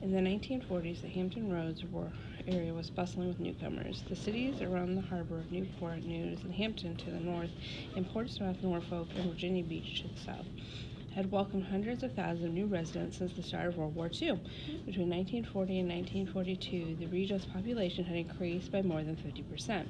In the 1940s, the Hampton Roads area was bustling with newcomers. The cities around the harbor of Newport News and Hampton to the north, and Portsmouth, Norfolk, and Virginia Beach to the south, had welcomed hundreds of thousands of new residents since the start of World War II. Between 1940 and 1942, the region's population had increased by more than 50%.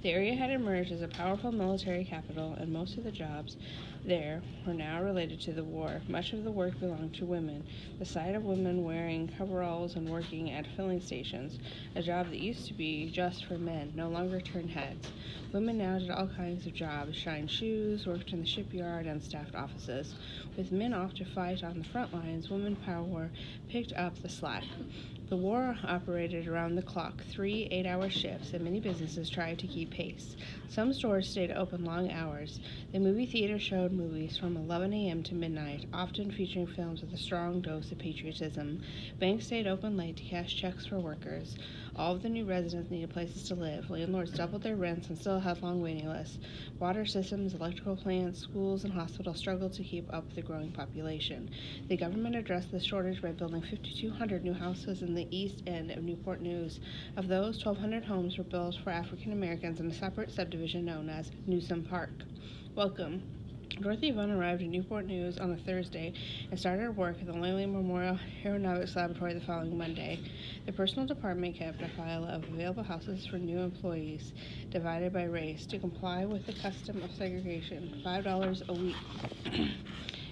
The area had emerged as a powerful military capital, and most of the jobs there were now related to the war. Much of the work belonged to women. The sight of women wearing coveralls and working at filling stations, a job that used to be just for men, no longer turned heads. Women now did all kinds of jobs, shined shoes, worked in the shipyard, and staffed offices. With men off to fight on the front lines, women power picked up the slack. The war operated around the clock, 3 8-hour shifts, and many businesses tried to keep pace. Some stores stayed open long hours. The movie theater showed movies from 11 a.m. to midnight, often featuring films with a strong dose of patriotism. Banks stayed open late to cash checks for workers. All of the new residents needed places to live. Landlords doubled their rents and still had long waiting lists. Water systems, electrical plants, schools, and hospitals struggled to keep up with the growing population. The government addressed the shortage by building 5,200 new houses in the east end of Newport News. Of those, 1,200 homes were built for African Americans in a separate subdivision known as Newsom Park. Welcome. Dorothy Vaughan arrived in Newport News on a Thursday and started work at the Langley Memorial Aeronautics Laboratory the following Monday. The personal department kept a file of available houses for new employees, divided by race, to comply with the custom of segregation, $5 a week.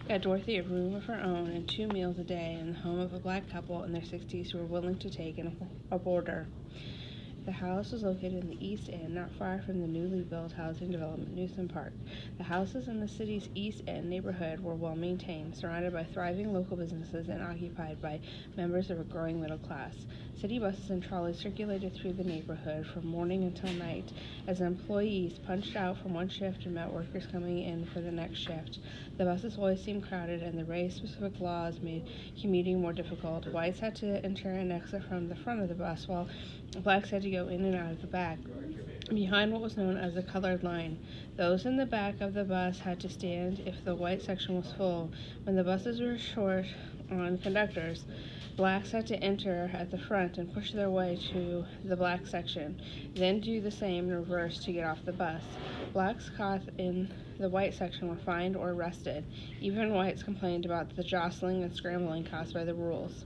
Got Dorothy a room of her own and 2 meals a day in the home of a black couple in their 60s who were willing to take in a boarder. The house was located in the East End, not far from the newly built housing development, Newsom Park. The houses in the city's East End neighborhood were well maintained, surrounded by thriving local businesses, and occupied by members of a growing middle class. City buses and trolleys circulated through the neighborhood from morning until night as employees punched out from one shift and met workers coming in for the next shift. The buses always seemed crowded, and the race-specific laws made commuting more difficult. Whites had to enter and exit from the front of the bus, while blacks had to go in and out of the back, behind what was known as the colored line. Those in the back of the bus had to stand if the white section was full. When the buses were short on conductors, blacks had to enter at the front and push their way to the black section, then do the same in reverse to get off the bus. Blacks caught in the white section were fined or arrested. Even whites complained about the jostling and scrambling caused by the rules.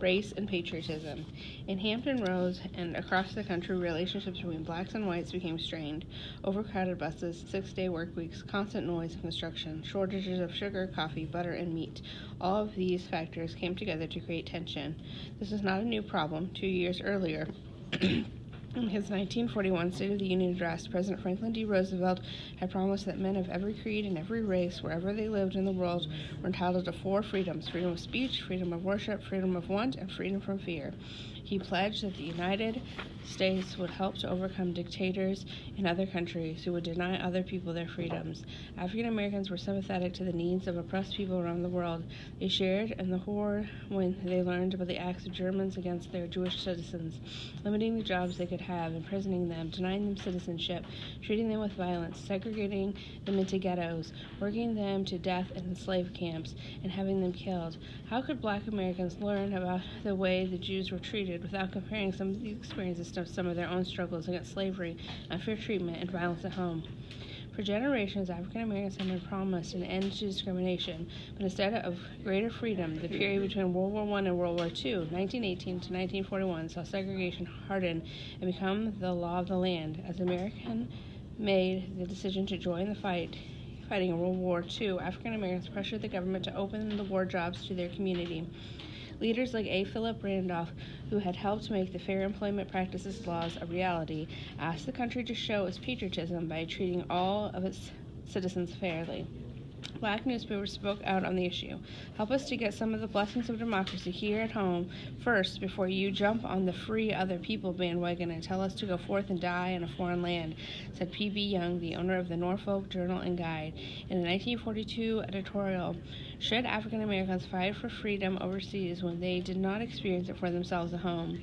Race and patriotism. In Hampton Roads and across the country, relationships between blacks and whites became strained. Overcrowded buses, 6-day work weeks, constant noise and construction, shortages of sugar, coffee, butter, and meat. All of these factors came together to create tension. This is not a new problem. 2 years earlier, in his 1941 State of the Union address, President Franklin D. Roosevelt had promised that men of every creed and every race, wherever they lived in the world, were entitled to 4 freedoms: freedom of speech, freedom of worship, freedom of want, and freedom from fear. He pledged that the United States would help to overcome dictators in other countries who would deny other people their freedoms. African Americans were sympathetic to the needs of oppressed people around the world. They shared in the horror when they learned about the acts of Germans against their Jewish citizens, limiting the jobs they could have, imprisoning them, denying them citizenship, treating them with violence, segregating them into ghettos, working them to death in slave camps, and having them killed. How could black Americans learn about the way the Jews were treated without comparing some of the experiences to some of their own struggles against slavery, unfair treatment, and violence at home? For generations, African Americans have been promised an end to discrimination, but instead of greater freedom, the period between World War I and World War II, 1918 to 1941, saw segregation harden and become the law of the land. As Americans made the decision to join the fighting in World War II, African Americans pressured the government to open the war jobs to their community. Leaders like A. Philip Randolph, who had helped make the Fair Employment Practices laws a reality, asked the country to show its patriotism by treating all of its citizens fairly. Black newspapers spoke out on the issue. Help us to get some of the blessings of democracy here at home first before you jump on the free other people bandwagon and tell us to go forth and die in a foreign land, said P.B. Young, the owner of the Norfolk Journal and Guide, in the 1942 editorial. Should African Americans fight for freedom overseas when they did not experience it for themselves at home?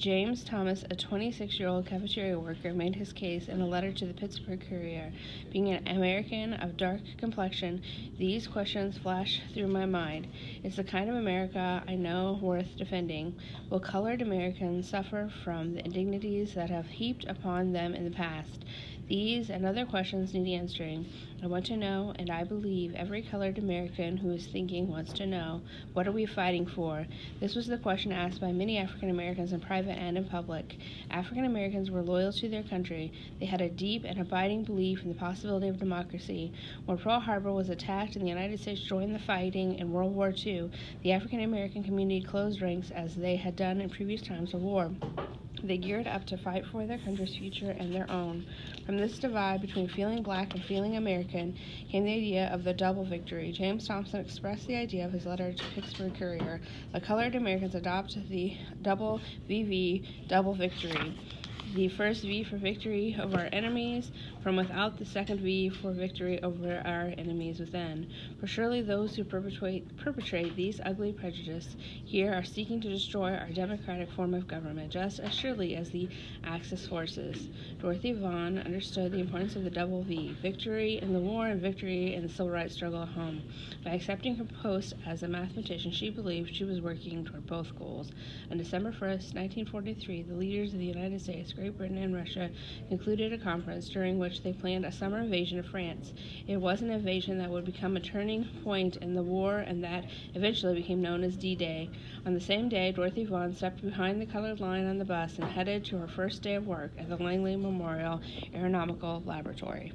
James Thomas, a 26-year-old cafeteria worker, made his case in a letter to the Pittsburgh Courier. Being an American of dark complexion, these questions flashed through my mind. It's the kind of America I know worth defending. Will colored Americans suffer from the indignities that have heaped upon them in the past? These and other questions need answering. I want to know, and I believe every colored American who is thinking wants to know, what are we fighting for? This was the question asked by many African Americans in private and in public. African Americans were loyal to their country. They had a deep and abiding belief in the possibility of democracy. When Pearl Harbor was attacked and the United States joined the fighting in World War II, the African American community closed ranks as they had done in previous times of war. They geared up to fight for their country's future and their own. From this divide between feeling black and feeling American came the idea of the double victory. James Thompson expressed the idea of his letter to Pittsburgh Courier. The colored Americans adopt the double VV, double victory. The first V for victory over our enemies from without, the second V for victory over our enemies within. For surely those who perpetrate these ugly prejudices here are seeking to destroy our democratic form of government, just as surely as the Axis forces. Dorothy Vaughan understood the importance of the double V, victory in the war and victory in the civil rights struggle at home. By accepting her post as a mathematician, she believed she was working toward both goals. On December 1st, 1943, the leaders of the United States, Great Britain, and Russia concluded a conference during which they planned a summer invasion of France. It was an invasion that would become a turning point in the war and that eventually became known as D-Day. On the same day, Dorothy Vaughan stepped behind the colored line on the bus and headed to her first day of work at the Langley Memorial Aeronautical Laboratory.